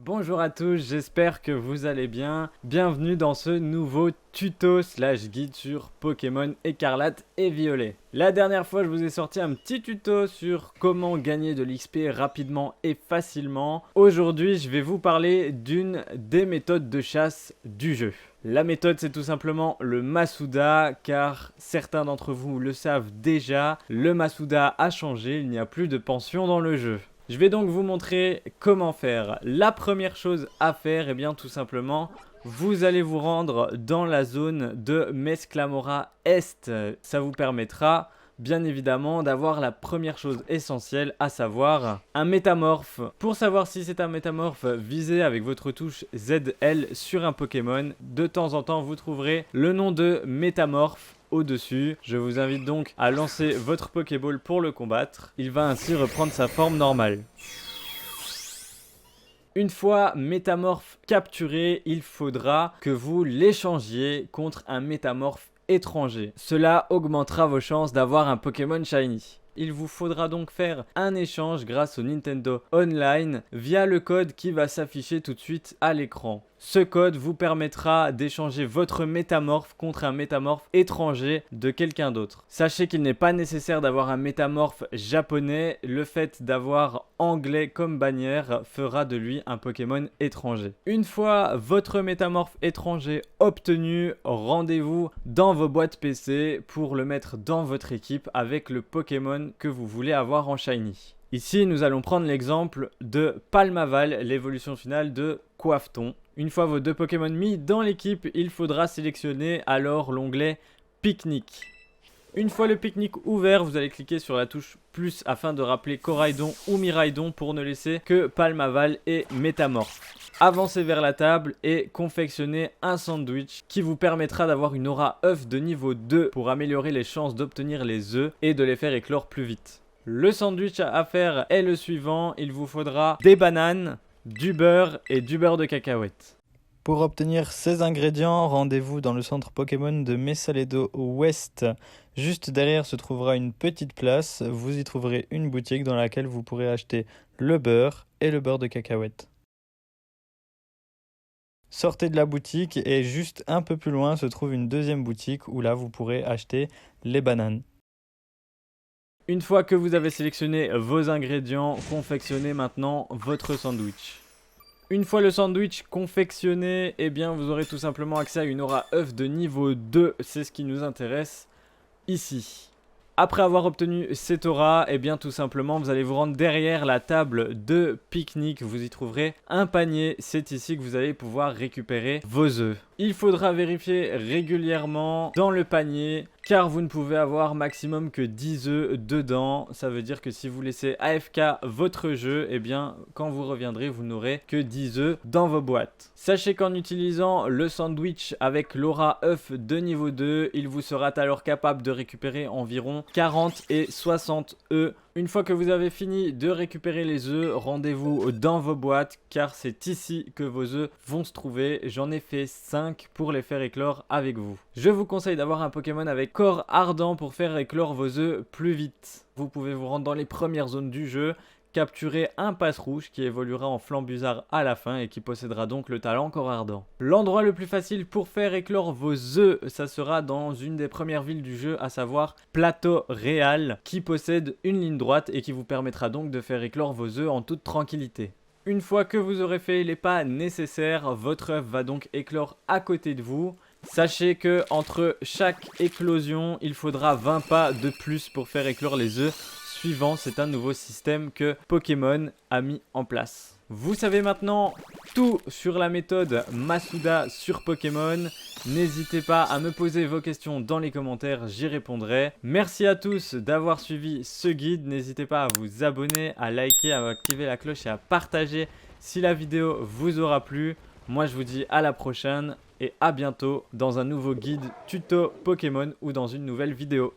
Bonjour à tous, j'espère que vous allez bien. Bienvenue dans ce nouveau tuto / guide sur Pokémon Écarlate et Violet. La dernière fois, je vous ai sorti un petit tuto sur comment gagner de l'XP rapidement et facilement. Aujourd'hui, je vais vous parler d'une des méthodes de chasse du jeu. La méthode, c'est tout simplement le Masuda, car certains d'entre vous le savent déjà, le Masuda a changé, il n'y a plus de pension dans le jeu. Je vais donc vous montrer comment faire. La première chose à faire, bien tout simplement, vous allez vous rendre dans la zone de Mesclamora Est. Ça vous permettra bien évidemment d'avoir la première chose essentielle, à savoir un métamorphe. Pour savoir si c'est un métamorphe, visez avec votre touche ZL sur un Pokémon. De temps en temps, vous trouverez le nom de métamorphe au-dessus. Je vous invite donc à lancer votre Pokéball pour le combattre. Il va ainsi reprendre sa forme normale. Une fois métamorphe capturé, il faudra que vous l'échangiez contre un métamorphe étranger. Cela augmentera vos chances d'avoir un Pokémon Shiny. Il vous faudra donc faire un échange grâce au Nintendo Online via le code qui va s'afficher tout de suite à l'écran. Ce code vous permettra d'échanger votre métamorphe contre un métamorphe étranger de quelqu'un d'autre. Sachez qu'il n'est pas nécessaire d'avoir un métamorphe japonais, le fait d'avoir anglais comme bannière fera de lui un Pokémon étranger. Une fois votre métamorphe étranger obtenu, rendez-vous dans vos boîtes PC pour le mettre dans votre équipe avec le Pokémon que vous voulez avoir en Shiny. Ici, nous allons prendre l'exemple de Palmaval, l'évolution finale de Coiffeton. Une fois vos deux Pokémon mis dans l'équipe, il faudra sélectionner alors l'onglet Pique-Nique. Une fois le pique-nique ouvert, vous allez cliquer sur la touche plus afin de rappeler Coraidon ou Miraidon pour ne laisser que Palmaval et Métamorphe. Avancez vers la table et confectionnez un sandwich qui vous permettra d'avoir une aura œuf de niveau 2 pour améliorer les chances d'obtenir les œufs et de les faire éclore plus vite. Le sandwich à faire est le suivant, il vous faudra des bananes, du beurre et du beurre de cacahuète. Pour obtenir ces ingrédients, rendez-vous dans le centre Pokémon de Mesaledo Ouest. Juste derrière se trouvera une petite place, vous y trouverez une boutique dans laquelle vous pourrez acheter le beurre et le beurre de cacahuète. Sortez de la boutique et juste un peu plus loin se trouve une deuxième boutique où là vous pourrez acheter les bananes. Une fois que vous avez sélectionné vos ingrédients, confectionnez maintenant votre sandwich. Une fois le sandwich confectionné, vous aurez tout simplement accès à une aura œuf de niveau 2, c'est ce qui nous intéresse ici. Après avoir obtenu cette aura, tout simplement vous allez vous rendre derrière la table de pique-nique, vous y trouverez un panier, c'est ici que vous allez pouvoir récupérer vos œufs. Il faudra vérifier régulièrement dans le panier car vous ne pouvez avoir maximum que 10 œufs dedans. Ça veut dire que si vous laissez AFK votre jeu, quand vous reviendrez, vous n'aurez que 10 œufs dans vos boîtes. Sachez qu'en utilisant le sandwich avec l'aura œuf de niveau 2, il vous sera alors capable de récupérer environ 40 et 60 œufs. Une fois que vous avez fini de récupérer les œufs, rendez-vous dans vos boîtes car c'est ici que vos œufs vont se trouver. J'en ai fait 5 pour les faire éclore avec vous. Je vous conseille d'avoir un Pokémon avec corps ardent pour faire éclore vos œufs plus vite. Vous pouvez vous rendre dans les premières zones du jeu, capturer un passe-rouge qui évoluera en Flambuzard à la fin et qui possédera donc le talent corps ardent. L'endroit le plus facile pour faire éclore vos œufs, ça sera dans une des premières villes du jeu, à savoir Plateau Réal, qui possède une ligne droite et qui vous permettra donc de faire éclore vos œufs en toute tranquillité. Une fois que vous aurez fait les pas nécessaires, votre œuf va donc éclore à côté de vous. Sachez que entre chaque éclosion, il faudra 20 pas de plus pour faire éclore les œufs suivants. C'est un nouveau système que Pokémon a mis en place. Vous savez maintenant tout sur la méthode Masuda sur Pokémon. N'hésitez pas à me poser vos questions dans les commentaires, j'y répondrai. Merci à tous d'avoir suivi ce guide. N'hésitez pas à vous abonner, à liker, à activer la cloche et à partager si la vidéo vous aura plu. Moi je vous dis à la prochaine et à bientôt dans un nouveau guide tuto Pokémon ou dans une nouvelle vidéo.